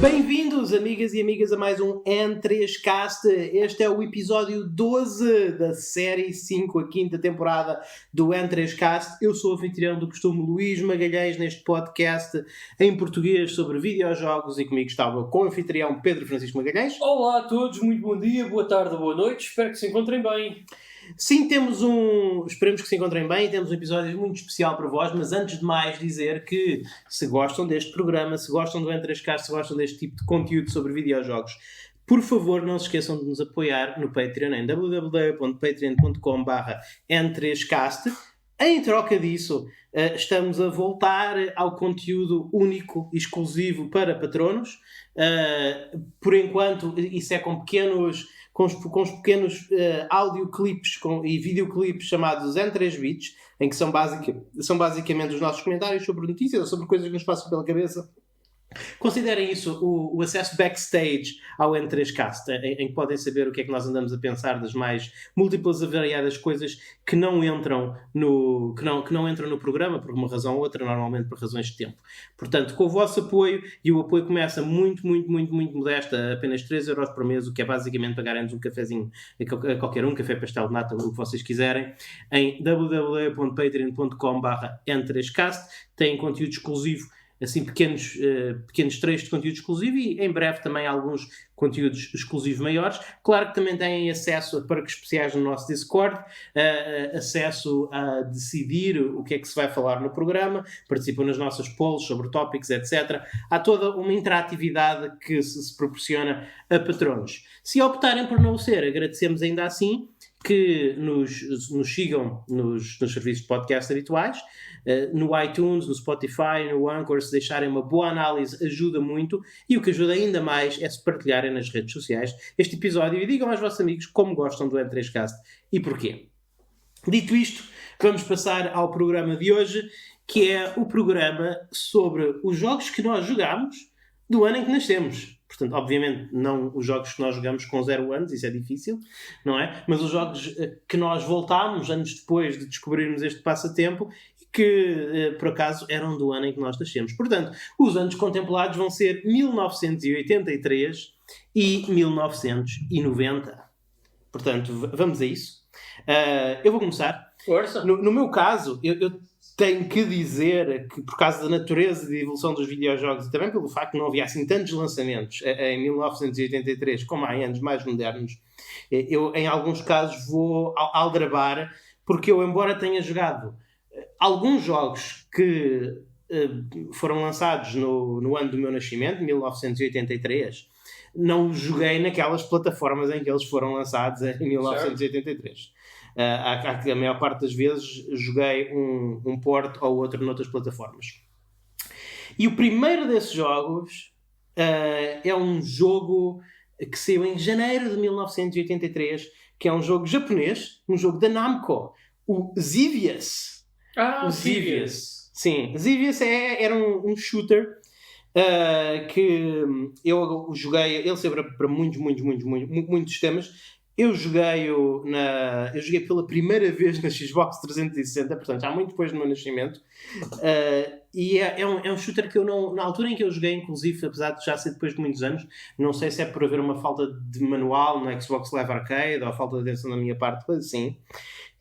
Bem-vindos, amigas e amigas, a mais um N3Cast. Este é o episódio 12 da série 5, a quinta temporada do N3Cast. Eu sou o anfitrião do costume Luís Magalhães neste podcast em português sobre videojogos e comigo está o co-anfitrião Pedro Francisco Magalhães. Olá a todos, muito bom dia, boa tarde, boa noite, espero que se encontrem bem. Sim, esperemos que se encontrem bem, temos um episódio muito especial para vós, mas antes de mais dizer que se gostam deste programa, se gostam do N3Cast, se gostam deste tipo de conteúdo sobre videojogos, por favor não se esqueçam de nos apoiar no Patreon em www.patreon.com/N3Cast. Em troca disso, estamos a voltar ao conteúdo único e exclusivo para patronos. Por enquanto, isso é com os pequenos audioclips e videoclips chamados N3 Bits, em que são basicamente os nossos comentários sobre notícias ou sobre coisas que nos passam pela cabeça. Considerem isso o acesso backstage ao N3Cast, em que podem saber o que é que nós andamos a pensar das mais múltiplas e variadas coisas que não entram no programa por uma razão ou outra, normalmente por razões de tempo. Portanto, com o vosso apoio, e o apoio começa muito modesto, a apenas 3€ por mês, o que é basicamente pagarem-nos um cafezinho a qualquer um, café, pastel de nata, o que vocês quiserem, em www.patreon.com/N3Cast. Têm conteúdo exclusivo, assim, pequenos trechos de conteúdo exclusivo e em breve também alguns conteúdos exclusivos maiores. Claro que também têm acesso a perks especiais no nosso Discord, acesso a decidir o que é que se vai falar no programa, participam nas nossas polls sobre tópicos, etc. Há toda uma interatividade que se proporciona a patronos. Se optarem por não o ser, agradecemos ainda assim que nos sigam nos serviços de podcast habituais, no iTunes, no Spotify, no Anchor. Se deixarem uma boa análise ajuda muito, e o que ajuda ainda mais é se partilharem nas redes sociais este episódio e digam aos vossos amigos como gostam do N3Cast e porquê. Dito isto, vamos passar ao programa de hoje, que é o programa sobre os jogos que nós jogámos do ano em que nascemos. Portanto, obviamente, não os jogos que nós jogamos com 0 anos, isso é difícil, não é? Mas os jogos que nós voltámos anos depois de descobrirmos este passatempo e que, por acaso, eram do ano em que nós nascemos. Portanto, os anos contemplados vão ser 1983 e 1990. Portanto, vamos a isso. Eu vou começar. Força! No meu caso, eu tenho que dizer que, por causa da natureza e da evolução dos videojogos e também pelo facto de não havia assim tantos lançamentos em 1983 como há anos mais modernos, eu em alguns casos vou aldrabar, porque eu, embora tenha jogado alguns jogos que foram lançados no ano do meu nascimento, 1983, não joguei naquelas plataformas em que eles foram lançados em 1983. A maior parte das vezes joguei um port ou outro noutras plataformas. E o primeiro desses jogos é um jogo que saiu em janeiro de 1983, que é um jogo japonês, um jogo da Namco, o Xivious. O Xivious. Sim, Xivious era um shooter que eu joguei, ele saiu para muitos sistemas. Eu joguei pela primeira vez na Xbox 360, portanto, já muito depois do meu nascimento. E é um shooter que eu não... Na altura em que eu joguei, inclusive, apesar de já ser depois de muitos anos, não sei se é por haver uma falta de manual no Xbox Live Arcade ou falta de atenção da minha parte, coisa assim.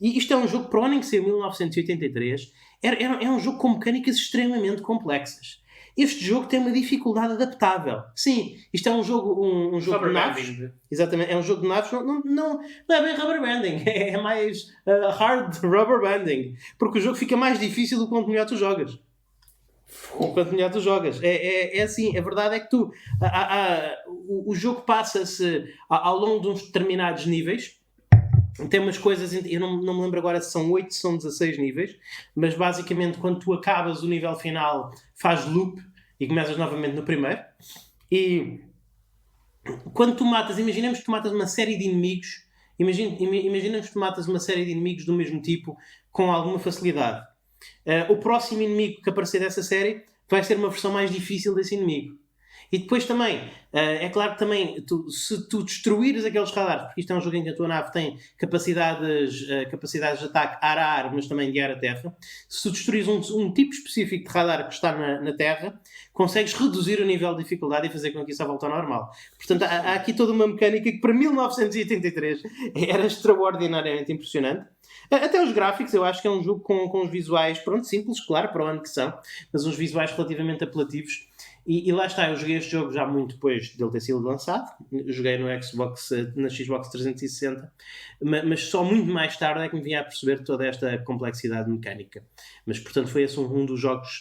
E isto é um jogo para o ano em que saiu, 1983. É um jogo com mecânicas extremamente complexas. Este jogo tem uma dificuldade adaptável. Sim, isto é um jogo de naves. Exatamente, é um jogo de naves. Não é bem rubber banding, é mais hard rubber banding. Porque o jogo fica mais difícil do quanto melhor tu jogas. É assim, a verdade é que o jogo passa-se ao longo de uns determinados níveis. Tem umas coisas, eu não me lembro agora se são 8, se são 16 níveis, mas basicamente quando tu acabas o nível final faz loop e começas novamente no primeiro. E quando tu matas, imaginemos que tu matas uma série de inimigos, imaginemos que tu matas uma série de inimigos do mesmo tipo com alguma facilidade. O próximo inimigo que aparecer dessa série vai ser uma versão mais difícil desse inimigo. E depois também, é claro que também, se tu destruires aqueles radares, porque isto é um jogo em que a tua nave tem capacidades de ataque ar a ar, mas também de ar a terra, se tu destruires um tipo específico de radar que está na Terra, consegues reduzir o nível de dificuldade e fazer com que isso volte ao normal. Portanto, há aqui toda uma mecânica que para 1983 era extraordinariamente impressionante. Até os gráficos, eu acho que é um jogo com os visuais, pronto, simples, claro, para o ano que são, mas uns visuais relativamente apelativos. E lá está, eu joguei este jogo já muito depois dele ter sido lançado. Joguei no Xbox, na Xbox 360, mas só muito mais tarde é que me vinha a perceber toda esta complexidade mecânica. Mas, portanto, foi esse um dos jogos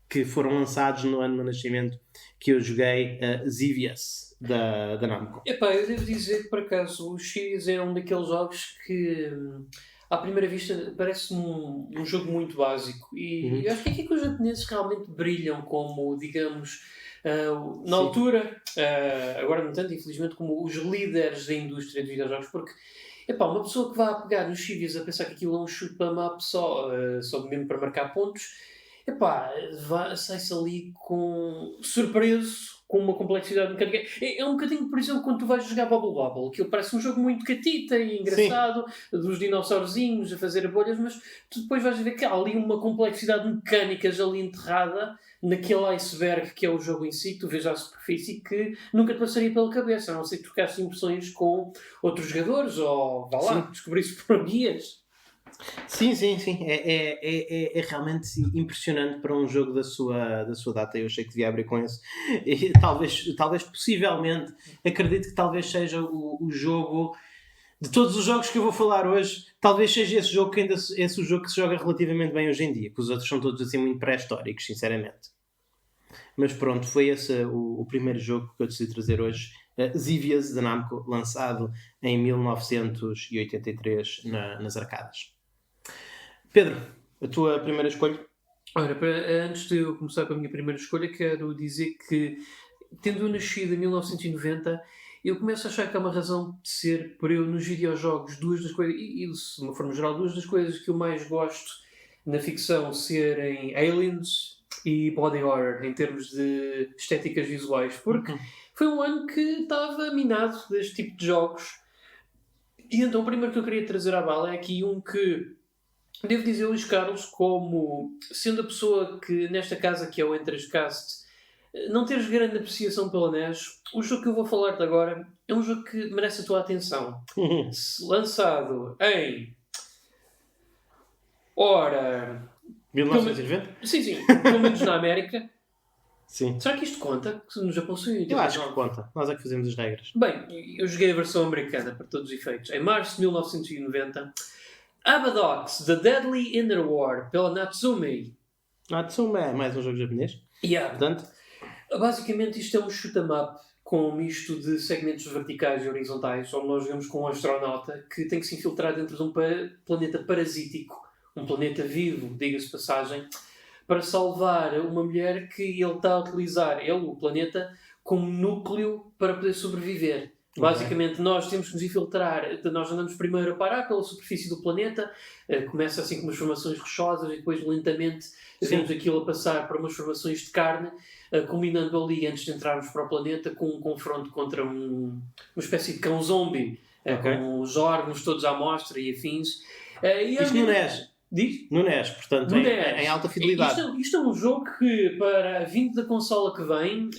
que foram lançados no ano do nascimento que eu joguei, Xivious, da Namco. Epá, eu devo dizer que, por acaso, o Xivious é um daqueles jogos que... à primeira vista parece um jogo muito básico e eu acho que é aqui que os japoneses realmente brilham como, digamos, na altura, agora não tanto, infelizmente, como os líderes da indústria de videojogos, porque uma pessoa que vá pegar nos Xivious a pensar que aquilo é um shoot para map só mesmo para marcar pontos, sai-se ali surpreso com uma complexidade mecânica. É um bocadinho, por exemplo, quando tu vais jogar Bubble Bobble, que parece um jogo muito catita e engraçado, dos dinossaurozinhos a fazer bolhas, mas tu depois vais ver que há ali uma complexidade mecânica já ali enterrada naquele iceberg que é o jogo em si, que tu vês à superfície, que nunca te passaria pela cabeça, a não ser que trocasse impressões com outros jogadores ou, vá lá, descobrisse por guias. Sim. É realmente impressionante para um jogo da sua data. Eu achei que devia abrir com esse. E, talvez, possivelmente, acredito que talvez seja o jogo de todos os jogos que eu vou falar hoje. Talvez seja esse jogo que o jogo que se joga relativamente bem hoje em dia, que os outros são todos assim muito pré-históricos, sinceramente. Mas pronto, foi esse o primeiro jogo que eu decidi trazer hoje. Xivious, da Namco, lançado em 1983 nas arcadas. Pedro, a tua primeira escolha? Ora, antes de eu começar com a minha primeira escolha, quero dizer que, tendo nascido em 1990, eu começo a achar que há uma razão de ser para eu, nos videojogos, duas das coisas, e de uma forma geral, duas das coisas que eu mais gosto na ficção serem Aliens e Body Horror, em termos de estéticas visuais, porque foi um ano que estava minado deste tipo de jogos. E então o primeiro que eu queria trazer à bala é aqui um que devo dizer, Luís Carlos, como sendo a pessoa que nesta casa que é o Entrescast não teres grande apreciação pela NES, o jogo que eu vou falar-te agora é um jogo que merece a tua atenção. Lançado em... Ora... 1990? Sim, pelo menos na América. Sim. Será que isto conta? No Japão sou eu. Eu acho que conta. Nós é que fazemos as regras. Bem, eu joguei a versão americana, para todos os efeitos. Em março de 1990... Abadox, The Deadly Inner War, pela Natsume. Natsume é mais um jogo japonês. Portanto... Basicamente isto é um shoot-em-up com um misto de segmentos verticais e horizontais, onde nós jogamos com um astronauta que tem que se infiltrar dentro de um planeta parasítico, um planeta vivo, diga-se passagem, para salvar uma mulher que ele está a utilizar, o planeta, como núcleo para poder sobreviver. Basicamente, nós temos que nos infiltrar, nós andamos primeiro a parar pela superfície do planeta, começa assim com umas formações rochosas e depois lentamente vemos aquilo a passar para umas formações de carne, culminando ali, antes de entrarmos para o planeta, com um confronto contra uma espécie de cão zombie, com os órgãos todos à mostra e afins. Isto no NES? Diz? No NES, portanto, em alta fidelidade. Isto é um jogo que, para vindo da consola que vem,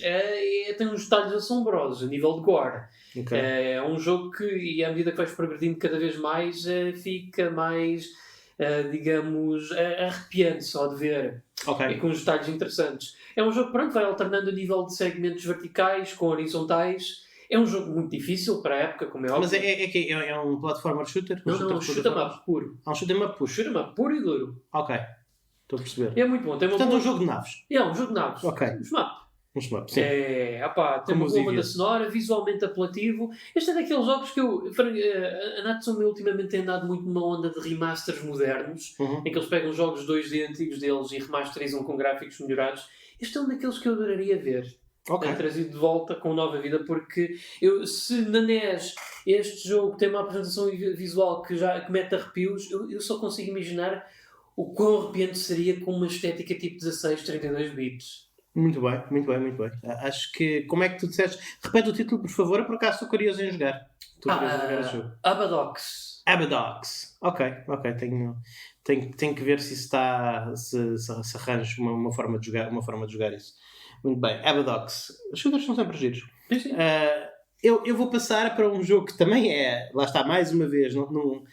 tem uns detalhes assombrosos, a nível de gore. É um jogo que, e à medida que vais progredindo cada vez mais, fica mais, digamos, arrepiante só de ver. E com uns detalhes interessantes. É um jogo que vai alternando a nível de segmentos verticais com horizontais. É um jogo muito difícil para a época, como é óbvio. Mas é um platformer shooter? Não, é um shoot-em-up puro. É um shoot-em-up puro? Shoot-em-up puro e duro. Ok, estou a perceber. É muito bom. Portanto, é um jogo de naves. É um jogo de naves. Um shmup, sim. Tem uma boa banda sonora, visualmente apelativo. Este é daqueles jogos que a Natsume ultimamente tem andado muito numa onda de remasters modernos, em que eles pegam jogos 2D antigos deles e remasterizam com gráficos melhorados. Este é um daqueles que eu adoraria ver. Trazido de volta com nova vida, porque se na NES este jogo tem uma apresentação visual que mete arrepios, eu só consigo imaginar o quão arrepiante seria com uma estética tipo 16, 32 bits. Muito bem, muito bem, muito bem. Acho que, como é que tu disseste? Repete o título, por favor, por acaso estou curioso em jogar. Estou curioso em jogar esse jogo. Abadox. Abadox. Ok. Tenho que ver se está, se arranjo uma forma de jogar isso. Muito bem, Abadox. Os shooters são sempre giros. Sim. Eu vou passar para um jogo que também é, lá está, mais uma vez, não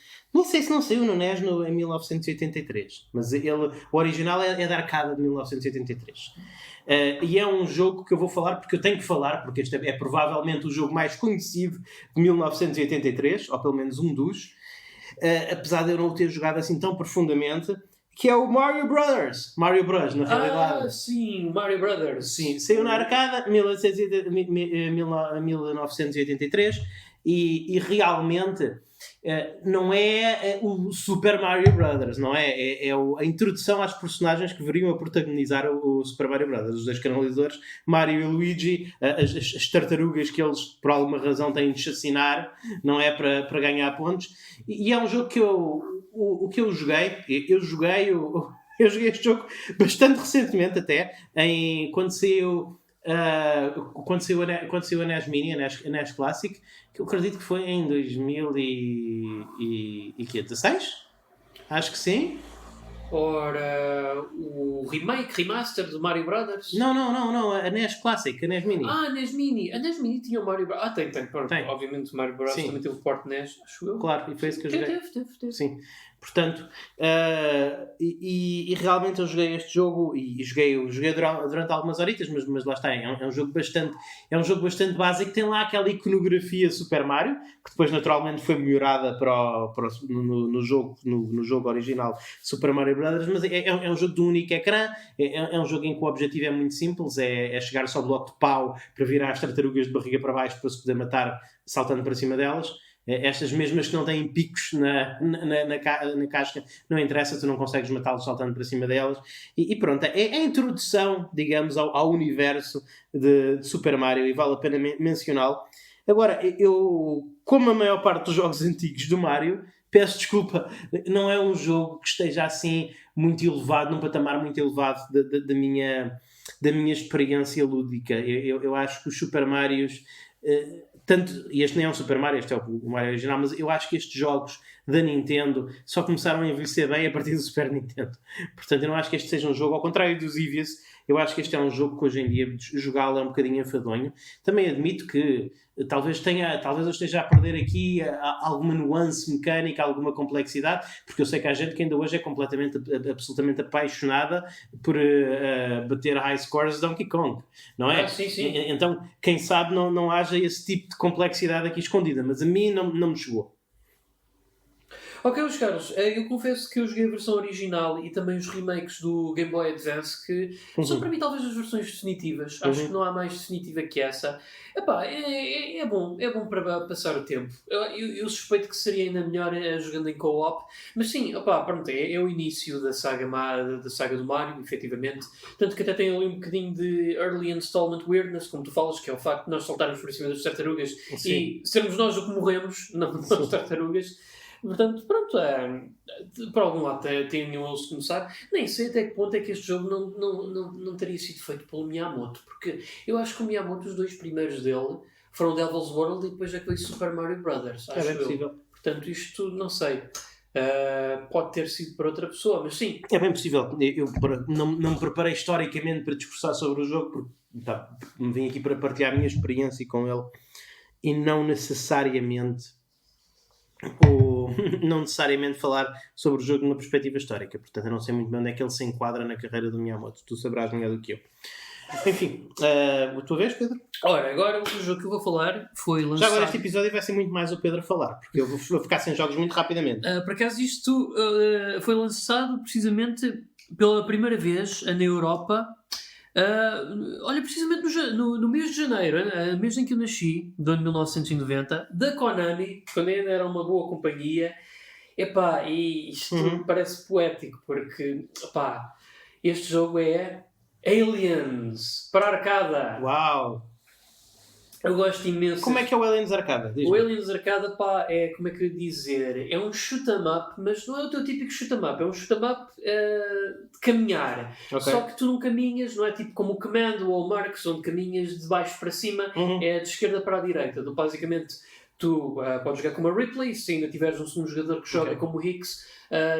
sei se não saiu no NES em 1983, mas o original é da arcada de 1983. E é um jogo que eu vou falar porque eu tenho que falar, porque este é provavelmente o jogo mais conhecido de 1983, ou pelo menos um dos, apesar de eu não o ter jogado assim tão profundamente, que é o Mario Brothers. Mario Bros, na realidade. Sim, Mario Brothers. Sim, saiu na arcada 1983 e realmente não é o Super Mario Brothers, não é? É a introdução às personagens que viriam a protagonizar o Super Mario Brothers. Os dois canalizadores, Mario e Luigi, as tartarugas que eles, por alguma razão, têm de chacinar, não é? Para ganhar pontos. E é um jogo que o que eu joguei, eu joguei este jogo bastante recentemente até, quando saiu a NES Mini, a NES Classic, que eu acredito que foi em 2016? Acho que sim. Ora, o remaster do Mario Brothers? Não, a NES Classic, a NES Mini. A NES Mini. A NES Mini tinha o Mario Brothers. Tem. Tem. Obviamente o Mario Brothers também teve o port NES, acho eu. Claro, e foi isso que eu joguei. Teve. Sim. Portanto, e realmente eu joguei este jogo e joguei durante algumas horitas, mas lá está, é um jogo bastante básico. Tem lá aquela iconografia Super Mario, que depois naturalmente foi melhorada no jogo original Super Mario Brothers, mas é um jogo de um único ecrã, é um jogo em que o objetivo é muito simples, é chegar só ao bloco de pau para virar as tartarugas de barriga para baixo para se poder matar saltando para cima delas. Estas mesmas que não têm picos na casca, não interessa, tu não consegues matá-los saltando para cima delas. E pronto, é a introdução, digamos, ao universo de Super Mario e vale a pena mencioná-lo. Agora, eu, como a maior parte dos jogos antigos do Mario, peço desculpa, não é um jogo que esteja assim muito elevado, num patamar muito elevado da minha experiência lúdica. Eu acho que os Super Marios... e este nem é um Super Mario, este é o Mario original, mas eu acho que estes jogos da Nintendo só começaram a envelhecer bem a partir do Super Nintendo. Portanto, eu não acho que este seja um jogo, ao contrário dos Evious, eu acho que este é um jogo que hoje em dia jogá-lo é um bocadinho enfadonho. Também admito que talvez eu esteja a perder aqui alguma nuance mecânica, alguma complexidade, porque eu sei que há gente que ainda hoje é absolutamente apaixonada por bater high scores de Donkey Kong, não é? Sim. Então, quem sabe não haja esse tipo de complexidade aqui escondida, mas a mim não me chegou. Ok, meus caros, eu confesso que eu joguei a versão original e também os remakes do Game Boy Advance, que são para mim talvez as versões definitivas. Acho que não há mais definitiva que essa. Epá, é bom para passar o tempo. Eu suspeito que seria ainda melhor jogando em co-op, mas sim, pronto, é o início da saga do Mario, efetivamente. Tanto que até tem ali um bocadinho de early installment weirdness, como tu falas, que é o facto de nós saltarmos por cima das tartarugas e sermos nós o que morremos, não as tartarugas. Portanto, pronto, por algum lado tenham eles de começar. Nem sei até que ponto é que este jogo não teria sido feito pelo Miyamoto, porque eu acho que o Miyamoto, os dois primeiros dele, foram Devil's World e depois é que veio Super Mario Brothers. É bem possível. Portanto, isto não sei. Pode ter sido para outra pessoa, mas sim. É bem possível. Eu não me preparei historicamente para discursar sobre o jogo, porque me vim aqui para partilhar a minha experiência com ele e não necessariamente falar sobre o jogo numa perspectiva histórica. Portanto, eu não sei muito bem onde é que ele se enquadra na carreira do Miyamoto. Tu saberás melhor do que eu. Enfim, a tua vez, Pedro? Ora, agora o jogo que eu vou falar foi lançado... Já agora este episódio vai ser muito mais o Pedro a falar, porque eu vou ficar sem jogos muito rapidamente. Por acaso isto foi lançado precisamente pela primeira vez na Europa... olha, precisamente no mês de janeiro, mês em que eu nasci, do ano 1990, da Konami, quando ainda era uma boa companhia. Epá, e isto parece poético, porque este jogo é Aliens, para arcada. Uau! Eu gosto imenso. Como é que é o Aliens Arcada? O Aliens Arcada, pá, é, como é que eu ia dizer? É um shoot 'em up, mas não é o teu típico shoot 'em up. É um shoot 'em up de caminhar. Okay. Só que tu não caminhas, não é tipo como o Commando ou o Marks, onde caminhas de baixo para cima, é de esquerda para a direita. Então, basicamente, tu podes jogar como a Ripley, se ainda tiveres um segundo jogador que joga como o Hicks,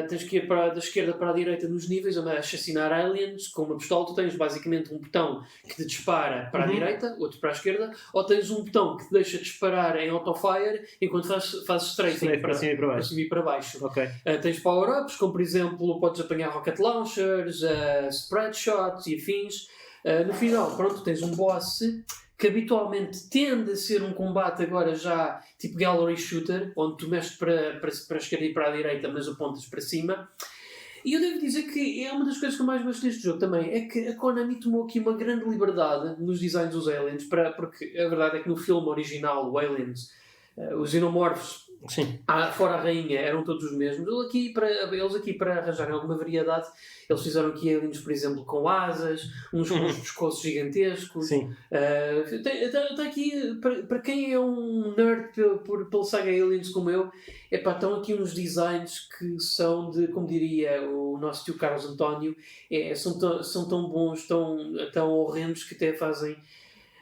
tens que ir da esquerda para a direita nos níveis, onde é assassinar aliens com uma pistola. Tu tens basicamente um botão que te dispara para a direita, outro para a esquerda, ou tens um botão que te deixa disparar em auto-fire enquanto fazes strafing para cima e para baixo. Okay. Tens power-ups, como por exemplo, podes apanhar rocket launchers, spread shots e afins. No final, pronto, tens um boss que habitualmente tende a ser um combate agora já tipo gallery shooter, onde tu mexes para a esquerda e para a direita, mas apontas para cima. E eu devo dizer que é uma das coisas que eu mais gosto deste jogo também, é que a Konami tomou aqui uma grande liberdade nos designs dos aliens, porque a verdade é que no filme original, o Aliens, os xenomorphs, fora a rainha, eram todos os mesmos. Eles aqui, para arranjarem alguma variedade, eles fizeram aqui aliens, por exemplo, com asas, uns com uns pescoços gigantescos. Está aqui, para quem é um nerd pelo saga Aliens como eu, estão aqui uns designs que são de, como diria o nosso tio Carlos António, são tão bons, tão horrendos, que até fazem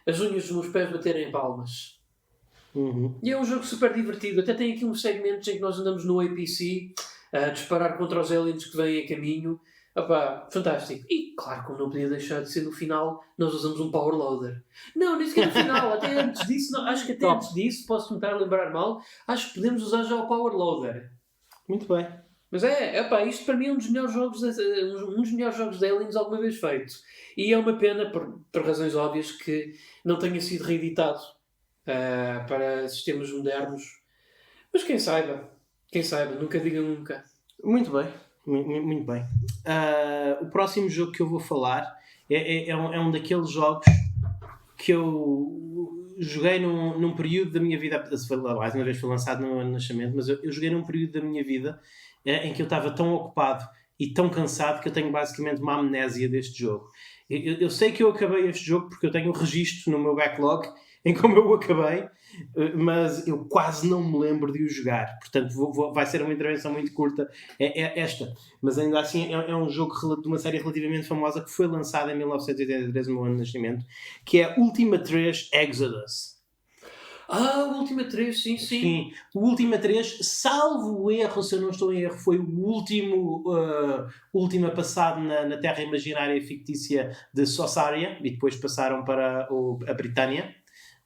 as unhas dos meus pés baterem palmas. E é um jogo super divertido. Até tem aqui uns segmentos em que nós andamos no APC a disparar contra os aliens que vêm a caminho. Fantástico. E claro, como não podia deixar de ser no final, nós usamos um power loader. Não, nem sequer no final, até antes disso, acho que até antes disso, posso tentar lembrar mal, acho que podemos usar já o power loader. Muito bem. Mas isto para mim é um dos melhores jogos de aliens alguma vez feito. E é uma pena, por razões óbvias, que não tenha sido reeditado para sistemas modernos. Mas quem saiba, nunca diga nunca. Muito bem. Muito bem. O próximo jogo que eu vou falar é um daqueles jogos que eu joguei num período da minha vida. Mais uma vez foi lançado no ano de nascimento, mas eu joguei num período da minha vida em que eu estava tão ocupado e tão cansado que eu tenho basicamente uma amnésia deste jogo. Eu sei que eu acabei este jogo porque eu tenho um registro no meu backlog em como eu o acabei, mas eu quase não me lembro de o jogar. Portanto, vai ser uma intervenção muito curta esta. Mas ainda assim é um jogo de uma série relativamente famosa que foi lançada em 1983, no meu ano de nascimento, que é Ultima 3 Exodus. O Ultima 3, sim. O Ultima 3, salvo o erro, se eu não estou em erro, foi o último passado na Terra Imaginária Fictícia de Sossária, e depois passaram para a Britânia.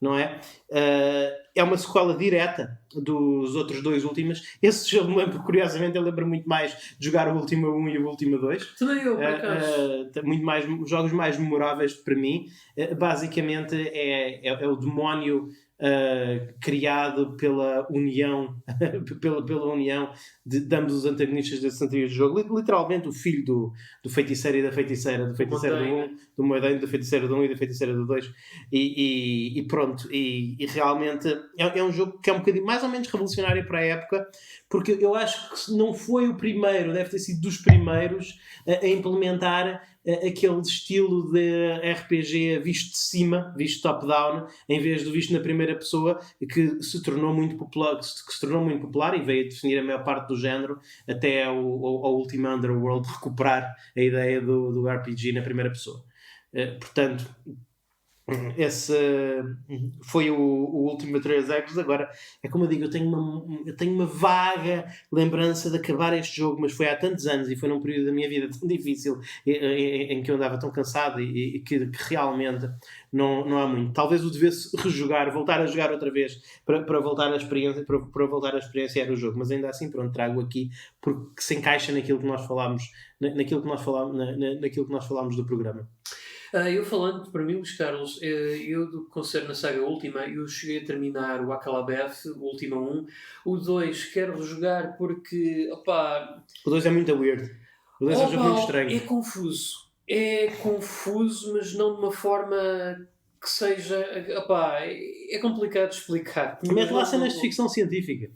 Não é? É uma sequela direta dos outros dois últimos. Esse jogo, curiosamente, eu lembro muito mais de jogar o Ultima 1 e o Ultima 2. Também eu, por acaso. Muito mais, jogos mais memoráveis para mim. Basicamente é o demónio criado pela união pela união de ambos os antagonistas desse anterior jogo, literalmente o filho do feiticeiro e da feiticeira, do feiticeiro do 1, do Moedanho, do feiticeiro do 1 e da feiticeira do 2 e pronto, e realmente é um jogo que é um bocadinho mais ou menos revolucionário para a época, porque eu acho que não foi o primeiro, deve ter sido dos primeiros a implementar aquele estilo de RPG visto de cima, visto top-down, em vez do visto na primeira pessoa, que se tornou muito popular e veio a definir a maior parte do género, até ao Ultima Underworld recuperar a ideia do RPG na primeira pessoa. Portanto, esse foi o Ultima 3 Exodus. Agora, é como eu digo, eu tenho uma vaga lembrança de acabar este jogo, mas foi há tantos anos e foi num período da minha vida tão difícil em que eu andava tão cansado e que realmente não há muito. Talvez o devesse rejogar, voltar a jogar outra vez para voltar a experienciar o jogo, mas ainda assim, pronto, trago aqui porque se encaixa naquilo que nós falámos naquilo que nós falámos do programa. Eu falando para mim, Luís Carlos, eu do que concerne a saga Última, eu cheguei a terminar o Akalabeth, o Última 1. O 2 quero rejogar porque, o 2 é muito weird. O 2 é um jogo muito estranho. É confuso, mas não de uma forma que seja... é complicado de explicar. Mas lá cenas de ficção científica.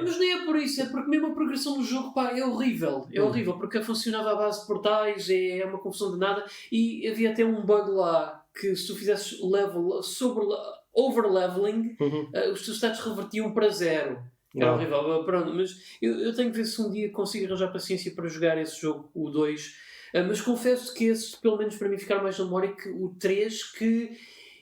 Mas nem é por isso. É porque mesmo a progressão do jogo é horrível. É horrível, porque funcionava à base de portais, é uma confusão de nada. E havia até um bug lá, que se tu fizesses level overleveling, os teus status revertiam para 0. Era horrível. Pronto, mas eu tenho que ver se um dia consigo arranjar paciência para jogar esse jogo, o 2. Mas confesso que esse, pelo menos para mim, ficar mais na memória que o 3, que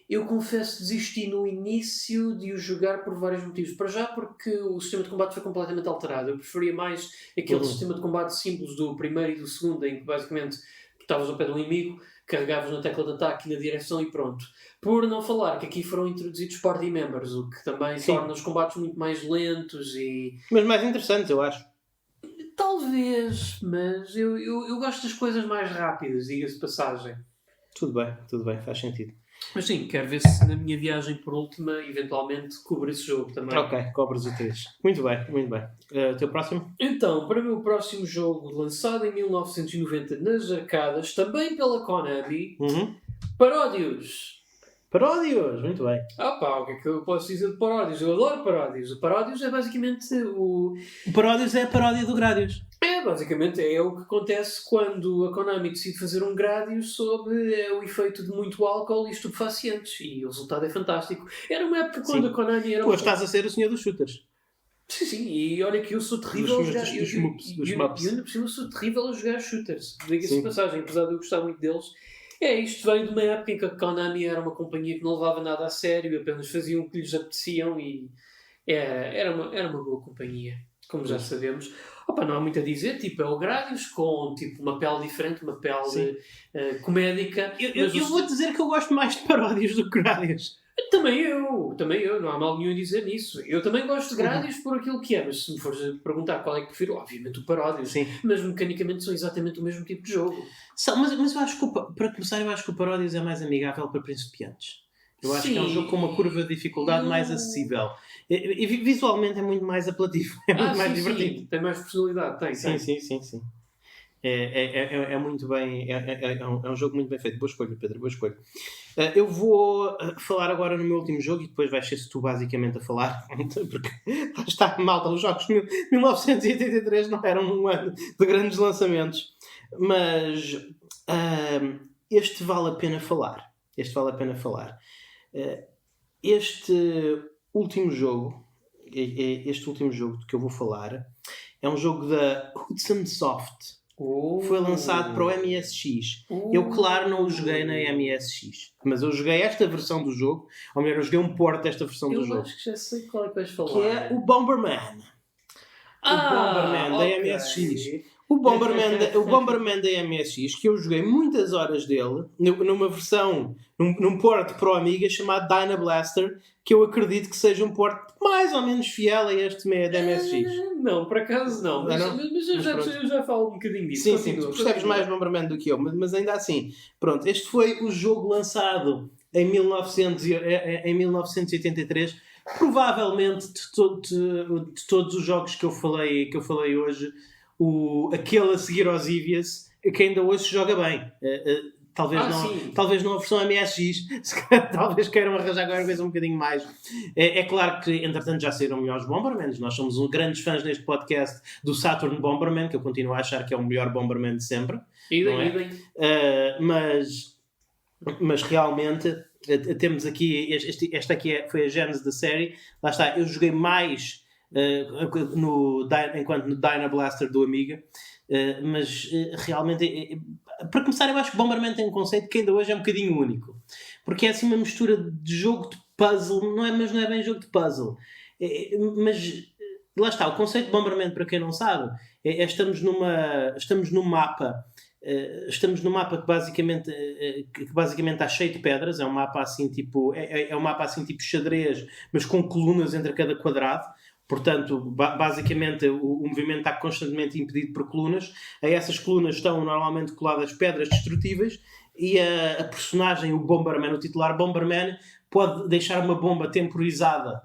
eu confesso desisti no início de o jogar por vários motivos. Para já porque o sistema de combate foi completamente alterado. Eu preferia mais aquele sistema de combate simples do primeiro e do segundo, em que basicamente estavas ao pé de um inimigo, carregavas na tecla de ataque e na direção e pronto. Por não falar que aqui foram introduzidos party members, o que também torna os combates muito mais lentos e... Mas mais interessantes, eu acho. Talvez, mas eu gosto das coisas mais rápidas, diga-se de passagem. Tudo bem, faz sentido. Mas sim, quero ver se na minha viagem por última, eventualmente, cubro esse jogo também. Ok, cobras o 3. Muito bem. O teu próximo? Então, para mim o próximo jogo, lançado em 1990 nas arcadas, também pela Konami, Paródios. Paródios, muito bem. O que é que eu posso dizer de Paródios? Eu adoro Paródios. O Paródios é basicamente o... O Paródios é a paródia do Gradius. Basicamente é o que acontece quando a Konami decide fazer um Gradius sob o efeito de muito álcool e estupefacientes. E o resultado é fantástico. Era uma época quando a Konami era... Pô, estás a ser o senhor dos shooters. Sim, e olha que eu sou terrível a jogar... Dos mups. E ainda por cima eu sou terrível a jogar shooters. Diga-se de passagem, apesar de eu gostar muito deles. Isto veio de uma época em que a Konami era uma companhia que não levava nada a sério, apenas faziam o que lhes apeteciam e era uma boa companhia, como já sabemos. Não há muito a dizer, é o Gradius com uma pele diferente, uma pele comédica. Eu vou dizer que eu gosto mais de paródias do que Gradius. Também eu, não há mal nenhum em dizer nisso. Eu também gosto de Gradius por aquilo que é, mas se me fores perguntar qual é que prefiro, obviamente o Paródios. Sim. Mas mecanicamente são exatamente o mesmo tipo de jogo. Mas eu acho que, para começar, eu acho que o Paródios é mais amigável para principiantes. Eu acho que é um jogo com uma curva de dificuldade mais acessível. E visualmente é muito mais apelativo, é muito mais divertido. Sim. Tem mais personalidade, tem. Sim. É muito bem, é um jogo muito bem feito. Boa escolha, Pedro, boa escolha. Eu vou falar agora no meu último jogo e depois vais ser tu basicamente a falar, porque está malta, os jogos de 1983 não eram um ano de grandes lançamentos, mas este vale a pena falar. Este último jogo que eu vou falar é um jogo da Hudson Soft. Foi lançado para o MSX. Eu, claro, não o joguei na MSX, mas eu joguei esta versão do jogo, ou melhor, eu joguei um port desta versão do jogo. Eu acho que já sei qual é que vais falar. Que é o Bomberman. Da MSX. O Bomberman da MSX, que eu joguei muitas horas dele, numa versão, num port para o Amiga chamado Dynablaster, que eu acredito que seja um port mais ou menos fiel a este da MSX. Não, por acaso não. Mas eu já falo um bocadinho disso. Sim, tu percebes mais Bomberman do que eu, mas ainda assim. Pronto, este foi o jogo lançado em 1983. Provavelmente de todos os jogos que eu falei hoje, aquele a seguir aos Evious, que ainda hoje se joga bem. Talvez não a versão MSX, talvez queiram arranjar agora coisa um bocadinho mais. É claro que, entretanto, já saíram melhores Bombermans. Nós somos grandes fãs neste podcast do Saturn Bomberman, que eu continuo a achar que é o melhor Bomberman de sempre. Mas realmente temos aqui, esta aqui foi a gênese da série. Lá está, eu joguei mais enquanto no Dynablaster do Amiga, mas realmente, para começar, eu acho que Bomberman tem um conceito que ainda hoje é um bocadinho único, porque é assim uma mistura de jogo de puzzle, mas não é bem jogo de puzzle, mas lá está, o conceito de Bomberman, para quem não sabe, estamos num mapa que basicamente está cheio de pedras. É um mapa assim tipo xadrez, mas com colunas entre cada quadrado. Portanto, basicamente o movimento está constantemente impedido por colunas. A essas colunas estão normalmente coladas pedras destrutíveis e a personagem, o Bomberman, o titular Bomberman, pode deixar uma bomba temporizada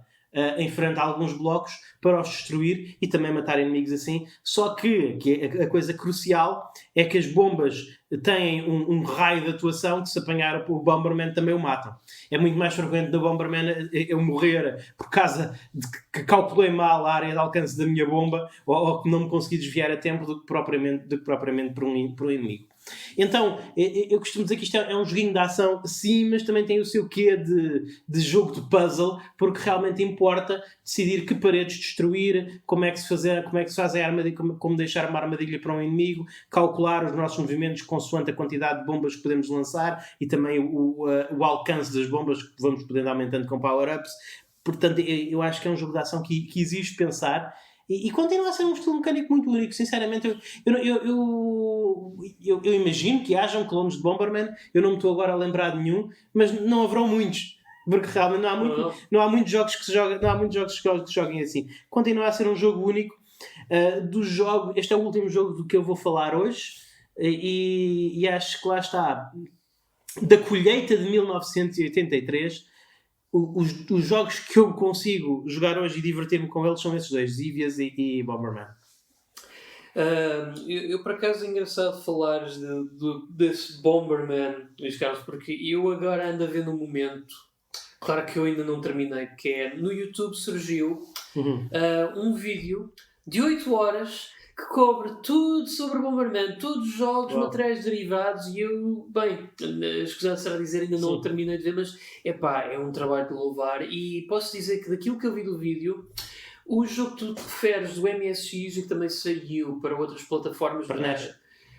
em frente a alguns blocos para os destruir e também matar inimigos assim. Só que a coisa crucial é que as bombas têm um raio de atuação que, se apanhar o Bomberman, também o matam. É muito mais frequente do Bomberman eu morrer por causa de que calculei mal a área de alcance da minha bomba ou que não me consegui desviar a tempo do que propriamente por um inimigo. Então, eu costumo dizer que isto é um joguinho de ação, sim, mas também tem o seu quê de jogo de puzzle, porque realmente importa decidir que paredes destruir, como é que se faz a armadilha, como deixar uma armadilha para um inimigo, calcular os nossos movimentos consoante a quantidade de bombas que podemos lançar e também o alcance das bombas que vamos podendo aumentando com power-ups. Portanto, eu acho que é um jogo de ação que exige pensar e continua a ser um estilo mecânico muito único. Sinceramente, eu imagino que hajam clones de Bomberman. Eu não me estou agora a lembrar de nenhum, mas não haverão muitos, porque realmente não há muitos jogos que se joguem, não há muitos jogos que joguem assim. Continua a ser um jogo único. Este é o último jogo do que eu vou falar hoje, e acho que lá está, da colheita de 1983. Os jogos que eu consigo jogar hoje e divertir-me com eles são esses dois, Xivias e Bomberman. Eu por acaso é engraçado falares desse Bomberman, Luís Carlos, porque eu agora ando a ver no momento, claro que eu ainda não terminei, que é no YouTube surgiu um vídeo de 8 horas que cobre tudo sobre Bomberman, todos os jogos, materiais derivados, e eu, bem, escusado será dizer, ainda não terminei de ver, mas é um trabalho de louvar, e posso dizer que daquilo que eu vi do vídeo, o jogo que tu te referes do MSX e que também saiu para outras plataformas...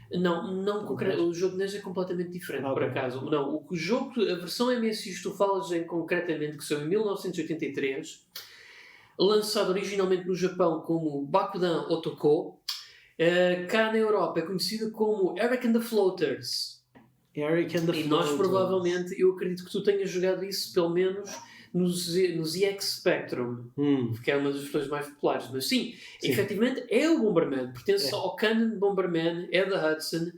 Não concreto. O jogo NES é completamente diferente, por acaso. Não, a versão MSX que tu falas concretamente, que saiu em 1983, lançado originalmente no Japão como Bakudan Otoko, cá na Europa é conhecida como Eric and the Floaters. E nós provavelmente, eu acredito que tu tenhas jogado isso pelo menos no ZX Spectrum, que é uma das versões mais populares. Mas sim, efetivamente é o Bomberman, pertence ao canon Bomberman, é da Hudson,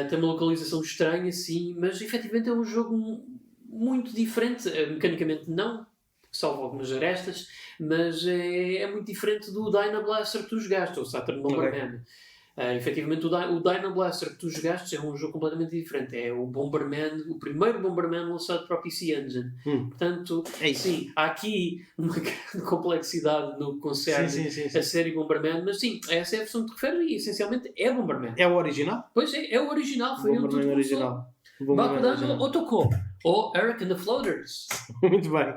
tem uma localização estranha, sim, mas efetivamente é um jogo muito diferente, mecanicamente não, salvo algumas arestas, mas é muito diferente do Dyna Blaster que tu jogaste, ou Saturn Bomberman. Efetivamente, o Dyna Blaster que tu jogaste é um jogo completamente diferente. É o Bomberman, o primeiro Bomberman lançado para o PC Engine. Portanto, sim, há aqui uma grande complexidade no que concerne a série Bomberman, mas sim, essa é a versão que te refere e essencialmente é Bomberman. É o original? Pois é o original. Foi o Bomberman original. Bakudan Otoko ou Eric and the Floaters. Muito bem.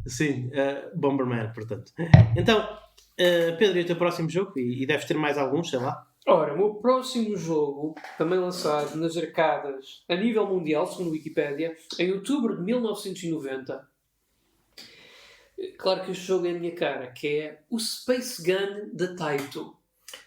Sim, Bomberman, portanto. Então, Pedro, e o teu próximo jogo? E deves ter mais alguns, sei lá. Ora, o meu próximo jogo, também lançado nas arcadas a nível mundial, segundo a Wikipédia, em outubro de 1990. Claro que este jogo é a minha cara, que é o Space Gun da Taito.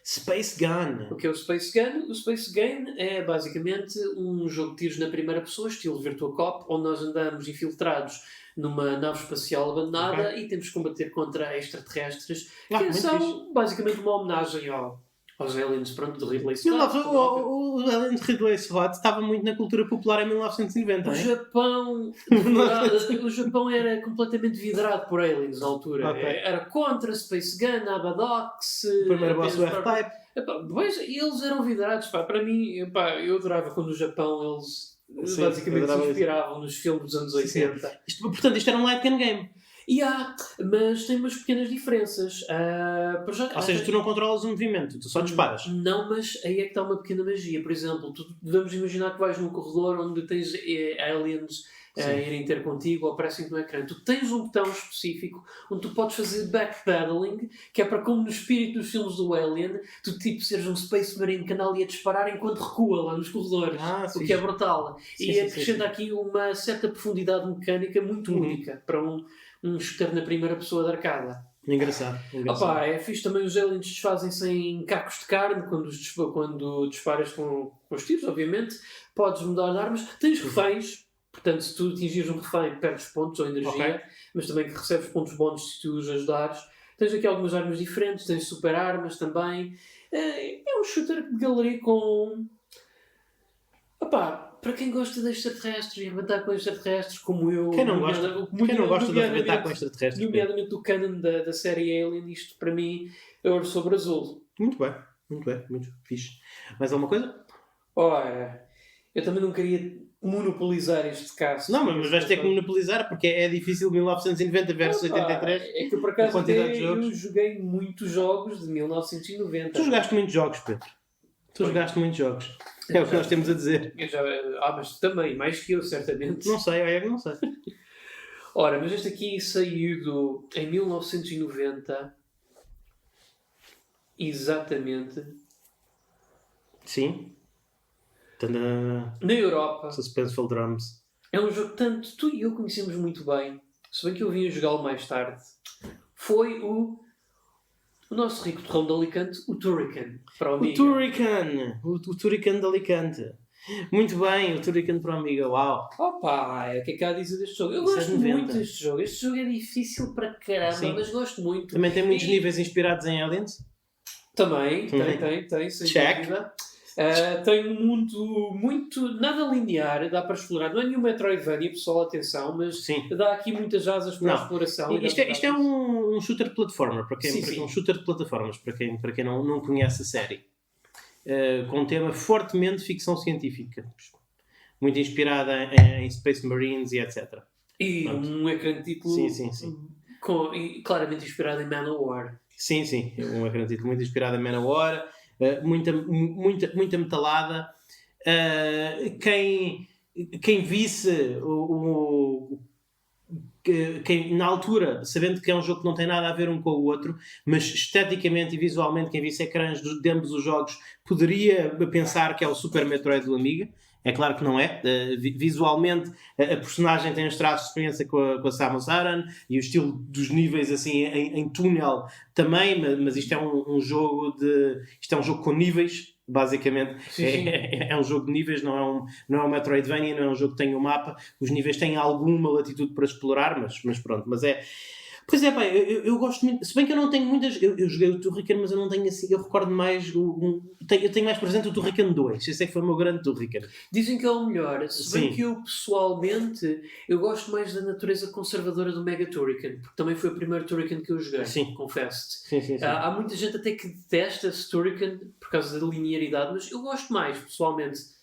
Space Gun. O que é o Space Gun? O Space Gun é basicamente um jogo de tiros na primeira pessoa, estilo Virtua Cop, onde nós andamos infiltrados numa nave espacial abandonada e temos que combater contra extraterrestres, que são basicamente uma homenagem aos aliens, pronto, de Ridley Scott. O Alien de Ridley Scott estava muito na cultura popular em 1990. O Japão era completamente vidrado por aliens na altura. Era contra Space Gun, Abadox... O primeiro boss do F-Type. Pois, eles eram vidrados. Para mim, eu adorava quando no Japão eles basicamente se inspiravam nos filmes dos anos 80. Portanto, isto era um light gun game. Mas tem umas pequenas diferenças. Ou seja, tu não controlas o movimento, tu só disparas. Não, mas aí é que está uma pequena magia. Por exemplo, vamos imaginar que vais num corredor onde tens aliens a irem ter contigo ou aparecem no ecrã. Tu tens um botão específico onde tu podes fazer backpedaling, que é para, como no espírito dos filmes do Alien, tu seres um Space Marine que anda ali a disparar enquanto recua lá nos corredores, o que é brutal. Acrescenta aqui uma certa profundidade mecânica muito única para um shooter na primeira pessoa da arcada. Engraçado. É fixe também, os aliens desfazem-se em cacos de carne quando disparas com os tiros, obviamente. Podes mudar de armas. Tens reféns. Portanto, se tu atingires um refém, perdes pontos ou energia, mas também que recebes pontos bónus se tu os ajudares. Tens aqui algumas armas diferentes, tens super armas também. É um shooter de galeria com... para quem gosta de extraterrestres e arrebentar com extraterrestres, como eu... Quem não gosta de arrebentar com extraterrestres? Nomeadamente do canon da série Alien, isto para mim é ouro sobre azul. Muito bem, muito fixe. Mais alguma coisa? Ora, eu também não queria monopolizar este caso. Não, mas vais ter que monopolizar porque é difícil 1990 versus 83. É que por acaso eu joguei muitos jogos de 1990. Tu jogaste muitos jogos, Pedro? Tu jogaste muitos jogos. É o que nós temos a dizer. Mas tu também, mais que eu, certamente. Não sei, olha que não sei. Ora, mas este aqui saiu em 1990. Exatamente. Sim. Tadã. Na Europa. Suspenseful Drums. É um jogo que tanto tu e eu conhecemos muito bem. Se bem que eu vim a jogá-lo mais tarde. Foi o nosso rico torrão de Alicante, o Turrican. Para o Amiga. O Turrican! O Turrican de Alicante. Muito bem, o Turrican para o Amiga. Uau! Opa, o que é que há a dizer deste jogo? Eu gosto muito deste jogo. Este jogo é difícil para caramba, sim, mas gosto muito. Também tem muitos níveis inspirados em Aliens? Também, tem, sem dúvida. Tem um mundo muito, nada linear, dá para explorar. Não é nenhum Metroidvania, pessoal, atenção, mas sim, dá aqui muitas asas para a exploração. Isto é um shooter de plataforma, um shooter de plataformas, para quem não conhece a série. Com um tema fortemente ficção científica. Muito inspirada em Space Marines e etc. E um ecrã de título claramente inspirado em Manowar. Sim, um ecrã de título muito inspirado em Manowar. Muita metalada. Quem visse quem, na altura, sabendo que é um jogo que não tem nada a ver um com o outro, mas esteticamente e visualmente, quem visse ecrãs de ambos os jogos poderia pensar que é o Super Metroid do Amiga. É claro que não é. Visualmente, a personagem tem os traços de experiência com a Samus Aran e o estilo dos níveis assim em túnel também, mas isto é um jogo isto é um jogo com níveis, basicamente. Sim. É um jogo de níveis, não é um Metroidvania, não é um jogo que tem um mapa. Os níveis têm alguma latitude para explorar, mas pronto. Mas é... Pois é, pá, eu gosto muito. Se bem que eu não tenho muitas. Eu joguei o Turrican, mas eu não tenho assim. Eu recordo mais. Eu tenho mais presente o Turrican 2. Esse é que foi o meu grande Turrican. Dizem que é o melhor. Se bem que eu, pessoalmente, eu gosto mais da natureza conservadora do Mega Turrican. Porque também foi o primeiro Turrican que eu joguei. Sim. Confesso-te. Sim. Há muita gente até que detesta esse Turrican por causa da linearidade, mas eu gosto mais, pessoalmente.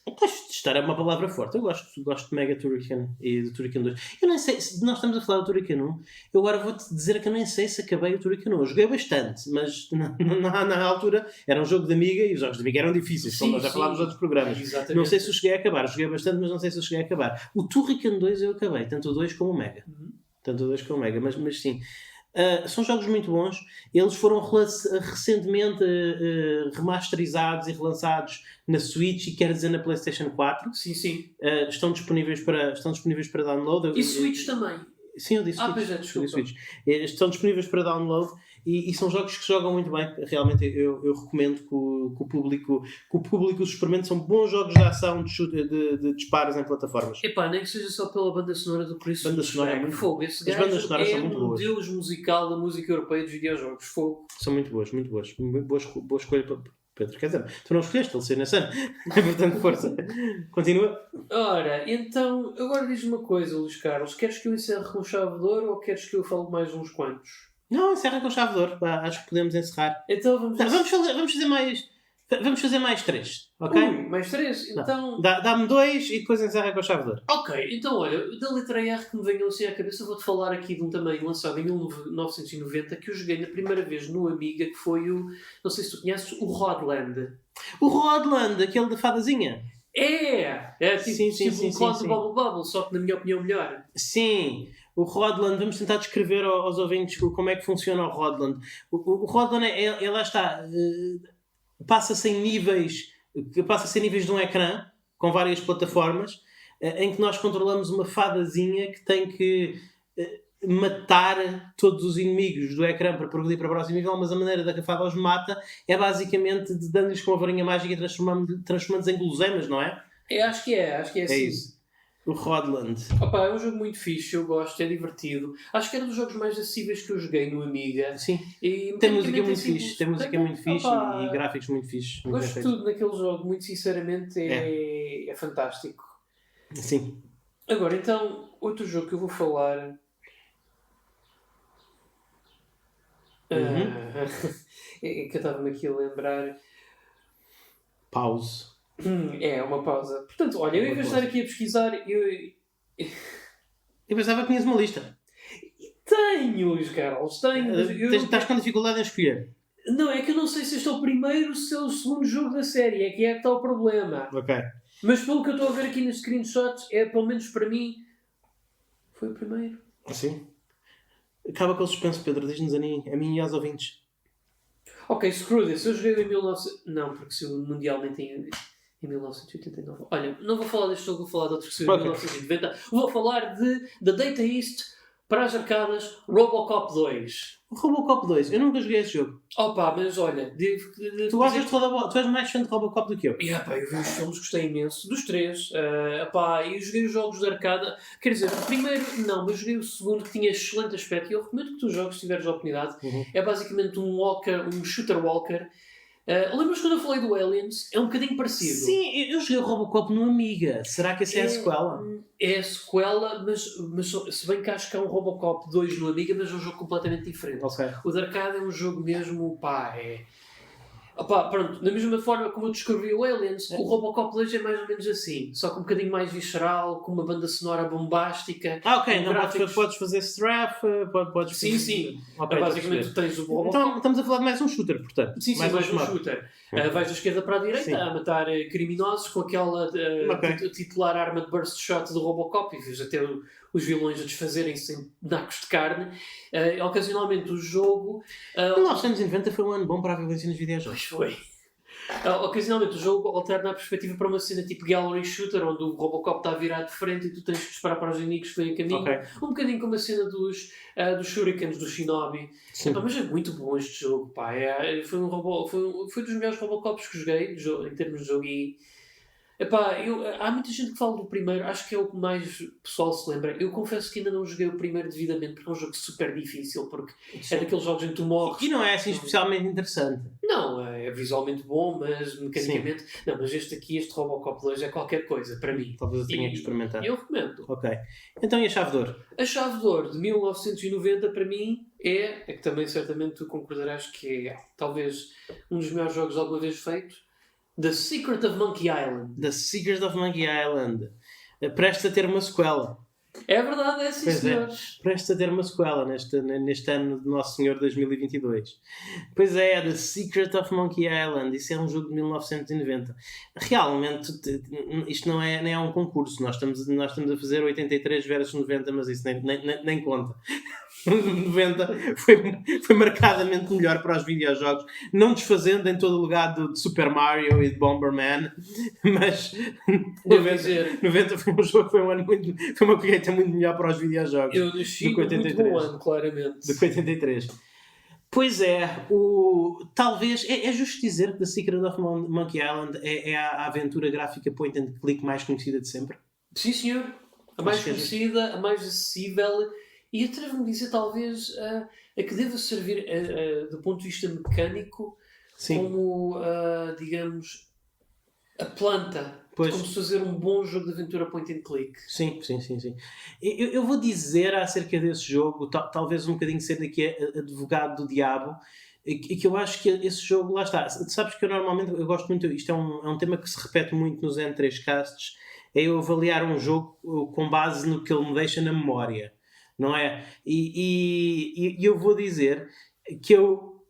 Testar é uma palavra forte. Eu gosto de Mega Turrican e do Turrican 2. Eu nem sei, se nós estamos a falar do Turrican 1, eu agora vou-te dizer que eu nem sei se acabei o Turrican 1. Eu joguei bastante, mas na altura era um jogo de Amiga e os jogos de Amiga eram difíceis, como nós já falámos nos outros programas. Exatamente. Não sei se eu cheguei a acabar. Joguei bastante, mas não sei se eu cheguei a acabar. O Turrican 2 eu acabei, tanto o 2 como o Mega. Tanto o 2 como o Mega, mas sim. São jogos muito bons. Eles foram recentemente remasterizados e relançados na Switch e quer dizer na PlayStation 4. Sim. Estão disponíveis para download. E Switch também. Sim, eu disse Switch. Pois é, desculpa. Switch. Estão disponíveis para download e são jogos que se jogam muito bem. Realmente eu recomendo que o público os experimente. São bons jogos de ação de disparos em plataformas. Epá, nem que seja só pela banda sonora do Chris. Banda sonora é muito fogo. Esse as bandas sonoras são muito boas. É um deus musical da música europeia dos videojogos. Fogo. São muito boas. Boa escolha para Pedro. Quer dizer, tu não escolheste ele ser na Sun. Portanto, força. Continua. Ora, então, agora diz-me uma coisa, Luís Carlos. Queres que eu encerre com chave de ouro ou queres que eu fale mais uns quantos? Não, encerra com chave de ouro. Acho que podemos encerrar. Então vamos fazer mais 3, ok? Mais 3? Então... Dá-me 2 e depois encerra com chave de ouro. Ok, então olha, da letra R que me venham assim à cabeça, vou-te falar aqui de um também lançado em 1990 que eu joguei na primeira vez no Amiga, que foi não sei se tu conheces, o Rodland. O Rodland, aquele da fadazinha? É tipo um clone do Bubble Bubble, só que na minha opinião melhor. Sim. O Rodland, vamos tentar descrever aos ouvintes como é que funciona o Rodland. O Rodland lá está, passa-se em níveis de um ecrã, com várias plataformas, em que nós controlamos uma fadazinha que tem que matar todos os inimigos do ecrã para progredir para o próximo nível, mas a maneira da que a fada os mata é basicamente dando-lhes com uma varinha mágica e transformando-os em guloseimas, não é? Acho que é assim. Isso. O Rodland. Opa, é um jogo muito fixe, eu gosto, é divertido. Acho que era um dos jogos mais acessíveis que eu joguei no Amiga. Sim. Tem música muito fixe. E gráficos muito fixes. Gosto de tudo naquele jogo, muito sinceramente, é fantástico. Sim. Agora, então, outro jogo que eu vou falar... é que eu estava-me aqui a lembrar... Pause. É uma pausa. Portanto, olha, eu em vez de estar aqui a pesquisar, eu pensava que tinhas uma lista. Tenho, Luís Carlos, tenho. Estás com dificuldade em escolher? Não, é que eu não sei se este é o primeiro ou se é o segundo jogo da série. É que está o problema. Ok. Mas pelo que eu estou a ver aqui nos screenshots, pelo menos para mim, foi o primeiro. Sim. Acaba com o suspense, Pedro. Diz-nos a mim e aos ouvintes. Ok, screw this. Eu joguei em 1900... Não, porque se o mundialmente em 1989. Olha, não vou falar deste jogo, vou falar de outro que saiu em 1990. Vou falar da Data East para as arcadas Robocop 2. O Robocop 2, eu nunca joguei esse jogo. Opa, mas olha, Tu gostas de Robocop? Tu és mais fã de Robocop do que eu. Pá, eu vi os filmes, gostei imenso. Dos três. Eu joguei os jogos de arcada. Quer dizer, o primeiro não, mas joguei o segundo que tinha excelente aspecto. E eu recomendo que tu jogues se tiveres a oportunidade. É basicamente um shooter walker. Lembras quando eu falei do Aliens? É um bocadinho parecido. Sim, eu joguei o Robocop no Amiga. Será que essa é a sequela? É a sequela, mas se bem que acho que é um Robocop 2 no Amiga, mas é um jogo completamente diferente. Okay. O de arcade é um jogo mesmo, pronto, da mesma forma como eu descrevi o Aliens, o Robocop 2 é mais ou menos assim, só que um bocadinho mais visceral, com uma banda sonora bombástica. Ok, então podes fazer strafe, podes sim, fazer... sim. Okay, basicamente tu tens o Robocop. Então estamos a falar de mais um shooter, portanto. Sim, mais um shooter. Vais da esquerda para a direita a matar criminosos com aquela titular arma de burst shot do Robocop e vês até os vilões a desfazerem-se em nacos de carne. Ocasionalmente o jogo... 1990 foi um ano bom para a violência nos videojogos. Pois foi. Ocasionalmente o jogo alterna a perspectiva para uma cena tipo gallery shooter, onde o Robocop está virado de frente e tu tens que disparar para os inimigos que vêm a caminho. Okay. Um bocadinho como a cena dos shurikens do Shinobi. Mas é muito bom este jogo. Foi dos melhores Robocops que joguei em termos de jogo. E há muita gente que fala do primeiro, acho que é o que mais o pessoal se lembra. Eu confesso que ainda não joguei o primeiro devidamente, porque é um jogo super difícil, porque é daqueles jogos em que tu morres. E não é assim especialmente interessante. Não, é visualmente bom, mas mecanicamente... Sim. Não, mas este Robocop 2 é qualquer coisa, para mim. Talvez eu tenha que experimentar. Eu recomendo. Ok. Então e a Chave de Ouro? A Chave de Ouro, de 1990, para mim, é que também certamente tu concordarás que é talvez um dos melhores jogos alguma vez feito. The Secret of Monkey Island. The Secret of Monkey Island. Presta a ter uma sequela. É verdade, é sim, senhores. Presta a ter uma sequela neste ano de Nosso Senhor 2022. Pois é, The Secret of Monkey Island. Isso é um jogo de 1990. Realmente, isto nem é um concurso. Nós estamos a fazer 83 versus 90, mas isso nem conta. 90 foi marcadamente melhor para os videojogos, não desfazendo em todo o legado de Super Mario e de Bomberman, mas 90 foi um ano foi uma colheita muito melhor para os videojogos. Eu nasci no muito bom ano, claramente. Do que 83. Pois é, talvez é justo dizer que The Secret of Monkey Island é a aventura gráfica point and click mais conhecida de sempre. Sim, senhor. A mais conhecida, a mais acessível. E atrevo-me a dizer, talvez, a que deva servir, do ponto de vista mecânico, sim, como, digamos, a planta de como se fazer um bom jogo de aventura point and click. Sim. Eu vou dizer acerca desse jogo, talvez um bocadinho sendo aqui advogado do diabo, que eu acho que esse jogo, lá está. Sabes que eu gosto muito, isto é um tema que se repete muito nos N3Casts, é eu avaliar um jogo com base no que ele me deixa na memória. Não é? E eu vou dizer que eu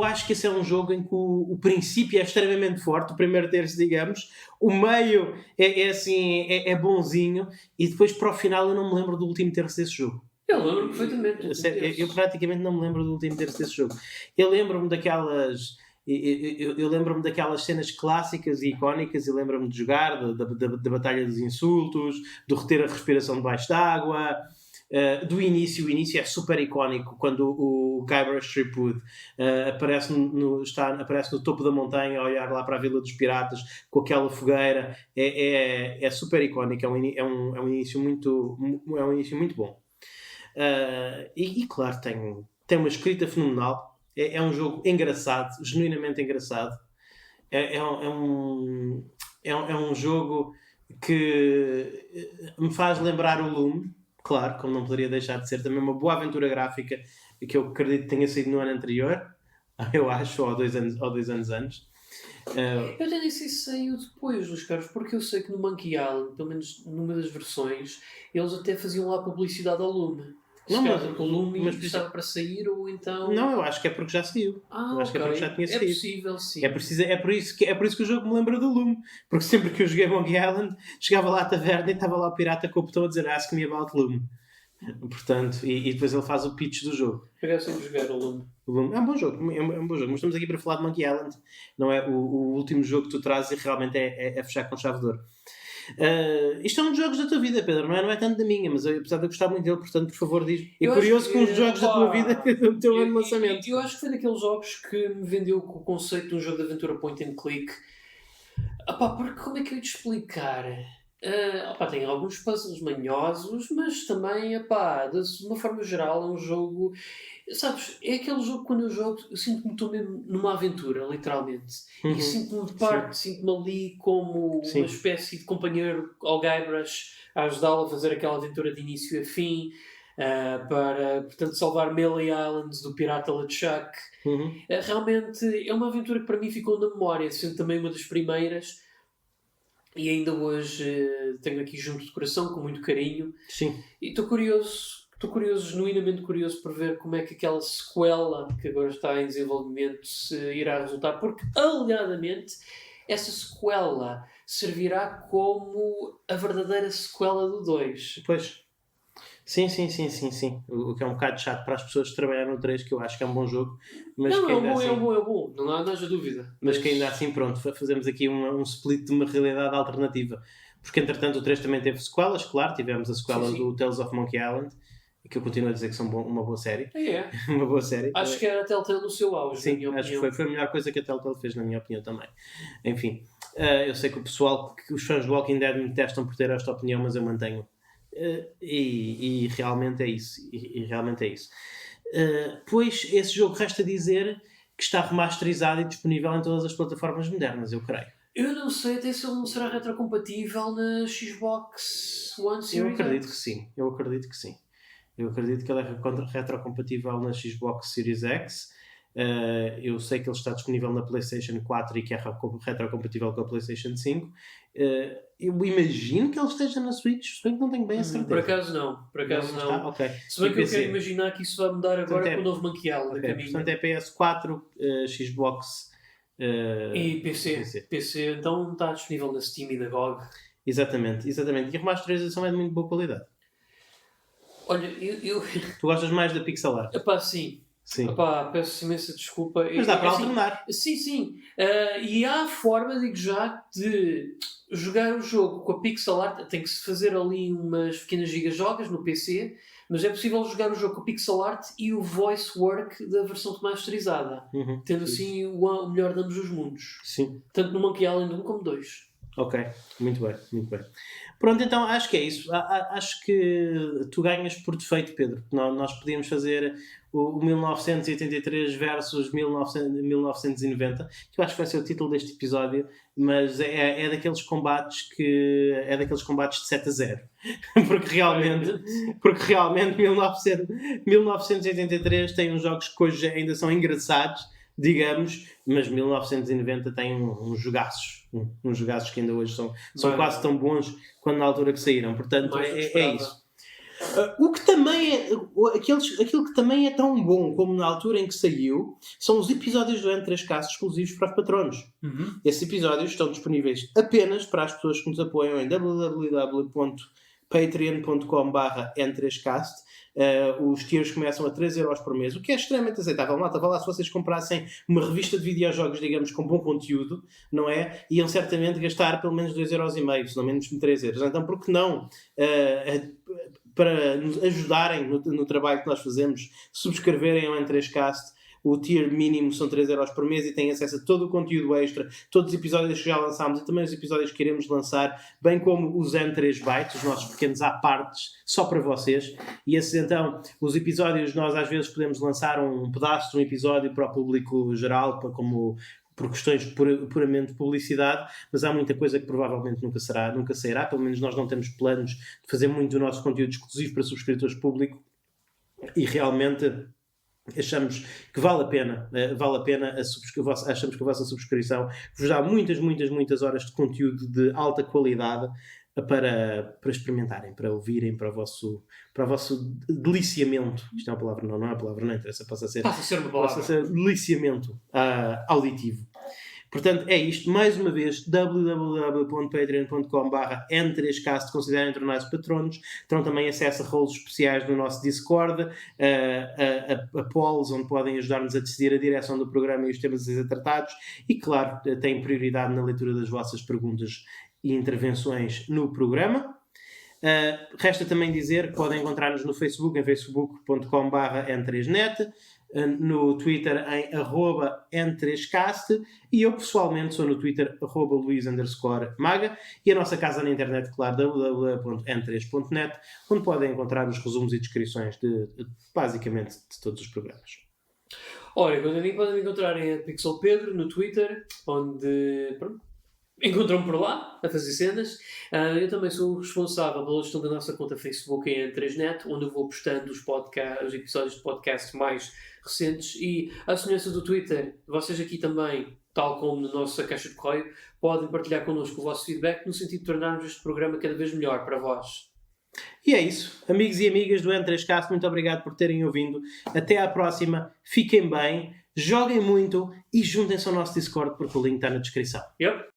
acho que esse é um jogo em que o princípio é extremamente forte, o primeiro terço, digamos, o meio é bonzinho, e depois para o final eu não me lembro do último terço desse jogo. Eu lembro perfeitamente. Eu praticamente não me lembro do último terço desse jogo. Eu lembro-me daquelas cenas clássicas e icónicas, e lembro-me de jogar, da Batalha dos Insultos, do reter a respiração debaixo d'água. Do início, o início é super icónico, quando o Guybrush Threepwood aparece no topo da montanha a olhar lá para a Vila dos Piratas com aquela fogueira. É super icónico, é um início muito bom. E claro, tem uma escrita fenomenal. É um jogo engraçado, genuinamente engraçado. É um jogo que me faz lembrar o Loom. Claro, como não poderia deixar de ser, também uma boa aventura gráfica, que eu acredito que tenha sido no ano anterior, eu acho, ou 2 anos antes. Eu até nem sei se saiu depois, Luís Carlos, porque eu sei que no Monkey Island, pelo menos numa das versões, eles até faziam lá publicidade ao Lume. Se calhar porque o Lume estava para sair ou então... Não, eu acho que é porque já saiu. Eu acho que é porque já tinha saído. É possível, sim. É por isso que o jogo me lembra do Lume. Porque sempre que eu joguei Monkey Island, chegava lá à taverna e estava lá o pirata com o botão a dizer Ask me about Lume. Portanto, e depois ele faz o pitch do jogo. Eu sempre jogar o Lume. É um bom jogo, é um bom jogo. Mas estamos aqui para falar de Monkey Island. Não é o último jogo que tu trazes e realmente é fechar com chave de ouro. Isto é um dos jogos da tua vida, Pedro, não é tanto da minha, mas apesar de eu gostar muito dele, portanto, por favor, diz. É curioso com os jogos da tua vida do teu ano de lançamento. Eu acho que foi daqueles jogos que me vendeu com o conceito de um jogo de aventura point and click. Porque como é que eu ia te explicar? Tem alguns puzzles manhosos, mas também, de uma forma geral, é um jogo... Sabes, é aquele jogo que quando eu jogo, eu sinto-me que estou mesmo numa aventura, literalmente. E sinto-me de parte, sinto-me ali como uma espécie de companheiro algaibras a ajudá-lo a fazer aquela aventura de início a fim, para, portanto, salvar Melee Island do pirata LeChuck. Realmente é uma aventura que para mim ficou na memória, sendo também uma das primeiras. E ainda hoje tenho aqui junto de coração, com muito carinho. Sim. E estou curioso, genuinamente curioso por ver como é que aquela sequela que agora está em desenvolvimento se irá resultar. Porque, alegadamente, essa sequela servirá como a verdadeira sequela do 2. Pois. Sim. O que é um bocado chato para as pessoas que trabalham no 3, que eu acho que é um bom jogo. Mas não, que ainda é bom. Não há dúvida. Mas que ainda assim, pronto, fazemos aqui um split de uma realidade alternativa. Porque, entretanto, o 3 também teve sequelas, claro. Tivemos a sequela do Tales of Monkey Island, que eu continuo a dizer que são uma boa série. Uma boa série. Acho que era a Telltale no seu auge. Sim, acho que foi a melhor coisa que a Telltale fez, na minha opinião também. Enfim, eu sei que o pessoal, que os fãs do Walking Dead me detestam por ter esta opinião, mas eu mantenho. E realmente é isso. Pois esse jogo resta dizer que está remasterizado e disponível em todas as plataformas modernas, eu creio. Eu não sei até se ele não será retrocompatível na Xbox One Series. Eu acredito que sim. Eu acredito que ele é retrocompatível na Xbox Series X. Eu sei que ele está disponível na PlayStation 4 e que é retrocompatível com a PlayStation 5. Eu imagino que ele esteja na Switch, se bem que não tenho bem a certeza. Por acaso não. Está? Okay. Se bem que eu quero imaginar que isso vai mudar agora com o novo Monkey Island. Portanto é PS4, Xbox e PC. PC então está disponível na Steam e na GOG. Exatamente. E a remasterização é de muito boa qualidade. Olha, Tu gostas mais da pixel art? Sim. Sim. Peço imensa desculpa. Mas dá para alternar. Sim. E há a forma, digo já, de jogar o jogo com a pixel art. Tem que se fazer ali umas pequenas gigajogas no PC, mas é possível jogar o jogo com a pixel art e o voice work da versão remasterizada. Tendo assim o melhor de ambos os mundos. Sim. Tanto no Monkey Island 1 como 2. Ok, muito bem. Pronto, então acho que é isso. Acho que tu ganhas por defeito, Pedro. Nós podíamos fazer o 1983 versus 1990, que eu acho que vai ser o título deste episódio, mas é daqueles combates de 7-0. Porque realmente 1983 tem uns jogos que hoje ainda são engraçados, digamos, mas 1990 tem uns jogaços que ainda hoje são quase tão bons quando na altura que saíram. Portanto, é isso. O que também aquilo que também é tão bom como na altura em que saiu são os episódios do N3Cast exclusivos para os patronos. Esses episódios estão disponíveis apenas para as pessoas que nos apoiam em www.patreon.com/N3Cast. Os tiers começam a 3€ por mês, o que é extremamente aceitável. Malta, vá lá, se vocês comprassem uma revista de videojogos, digamos, com bom conteúdo, não é? Iam certamente gastar pelo menos 2,5€, se não menos 3€. Então, por que não, para nos ajudarem no trabalho que nós fazemos, subscreverem ao N3Cast? O tier mínimo são 3€ por mês e têm acesso a todo o conteúdo extra, todos os episódios que já lançámos e também os episódios que iremos lançar, bem como os N3 Bytes, os nossos pequenos à-partes, só para vocês. E esses, então, os episódios, nós às vezes podemos lançar um pedaço de um episódio para o público geral, por questões de puramente publicidade, mas há muita coisa que provavelmente nunca sairá. Pelo menos nós não temos planos de fazer muito do nosso conteúdo exclusivo para subscritores público e realmente achamos que vale a pena, achamos que a vossa subscrição vos dá muitas horas de conteúdo de alta qualidade para experimentarem, para ouvirem, para o vosso deliciamento. Isto é uma palavra, não é uma palavra, não interessa, passa a ser uma palavra. Passa a ser deliciamento auditivo. Portanto, é isto. Mais uma vez, www.patreon.com/n3cast. Considerem tornar-se patronos. Terão também acesso a rolos especiais no nosso Discord, a polls, onde podem ajudar-nos a decidir a direção do programa e os temas a ser tratados. E, claro, têm prioridade na leitura das vossas perguntas e intervenções no programa. Resta também dizer que podem encontrar-nos no Facebook, em facebook.com/n3net, no Twitter em @n3cast, e eu pessoalmente sou no Twitter @luis_maga, e a nossa casa na internet, claro, www.n3.net, onde podem encontrar os resumos e descrições de basicamente de todos os programas. Ora, quando a mim podem me encontrar em Pixel Pedro no Twitter, onde encontram-me por lá a fazer cenas. Eu também sou responsável pela gestão da nossa conta Facebook em N3net, onde eu vou postando os episódios de podcast mais recentes, e à semelhança do Twitter, vocês aqui também, tal como na nossa caixa de correio, podem partilhar connosco o vosso feedback no sentido de tornarmos este programa cada vez melhor para vós. E é isso. Amigos e amigas do N3Cast, muito obrigado por terem ouvido. Até à próxima. Fiquem bem, joguem muito e juntem-se ao nosso Discord, porque o link está na descrição. Yep.